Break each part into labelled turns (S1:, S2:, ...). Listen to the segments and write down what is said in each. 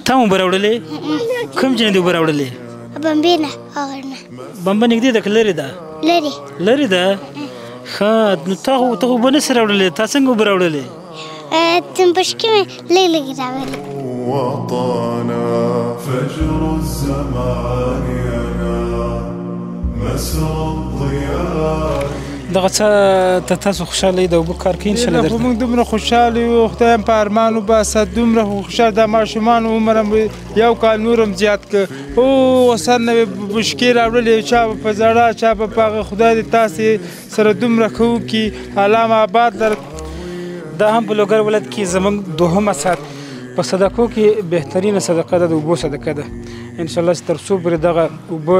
S1: تا مو براوړلې کوم جنې دې براوړلې
S2: بمبینه اغرنه
S1: بمبه نږدې ده که لرې ده لرې ده ښه نو تا خو اوبه نسې راوړلې تا څنګه اوبه راوړلې
S2: تنبشكي ليلي راولي
S3: وطنا فجر الزمان أنا مسرى الضياء
S1: دغه څه ته تاسو خوشحاله یې د اوبه کار کوي انشاءالله درته
S4: موږ دومره خوشحاله یو خدای هم په ارمان وباسه دومره خوشحاله د ماشومانو عمر هم یو کال نور هم زیات کړه سر نه بشکې راوړلې چا به په زړه چا به په هغه خدای دې تاسې سره دومره ښه وکړي علامه آباد
S1: دا هم په لوګر ولایت کې زموږ دوهمه ساعت په صدقو کې بهترینه صدقه ده د اوبو صدقه ده انشاءالله چې تر څو پورې دغه اوبه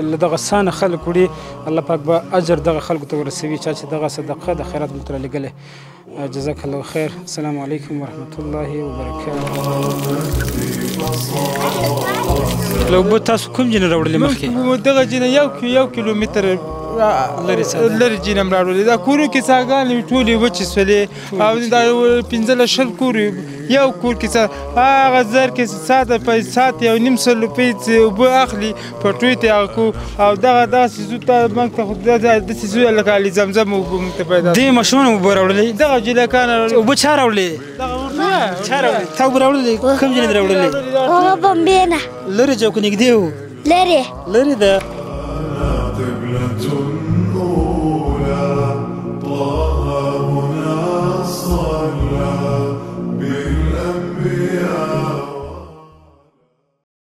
S1: له دغه سانه خلک وړي الله پاک به اجر دغه خلکو ته ورسوي چا چې دغه صدقه د خیرات دلته رالیږلې جزاک الله خیر السلام علیکم ورحمة الله وبرکاته له اوبو تاسو کوم جنې راوړلې مخکې
S4: دغه جنې یو کیلومتر لرې جینم راوړلې دا کورو کې څاګانې ټولې وچې شولې او دا 15 کور یو کور کې هغه زر کې ساعت یو نیم سل روپۍ اوبه اخلي پټوۍ ته هغه کو او دغه څیزو ته موږ ته خو داسې څیزو لکه علي زمزم اوبه موږ ته پیدا
S1: دې ماشومان اوبه راوړلې
S4: دغه جلکانه
S1: اوبه چا راوړلې چا راوړلې تا اوبه راوړلې کوم جنې دې راوړلې
S2: هغه بمبینه
S1: لرې جو که نږدې و لرې ده
S3: قبلة أولى طه هنا الصالح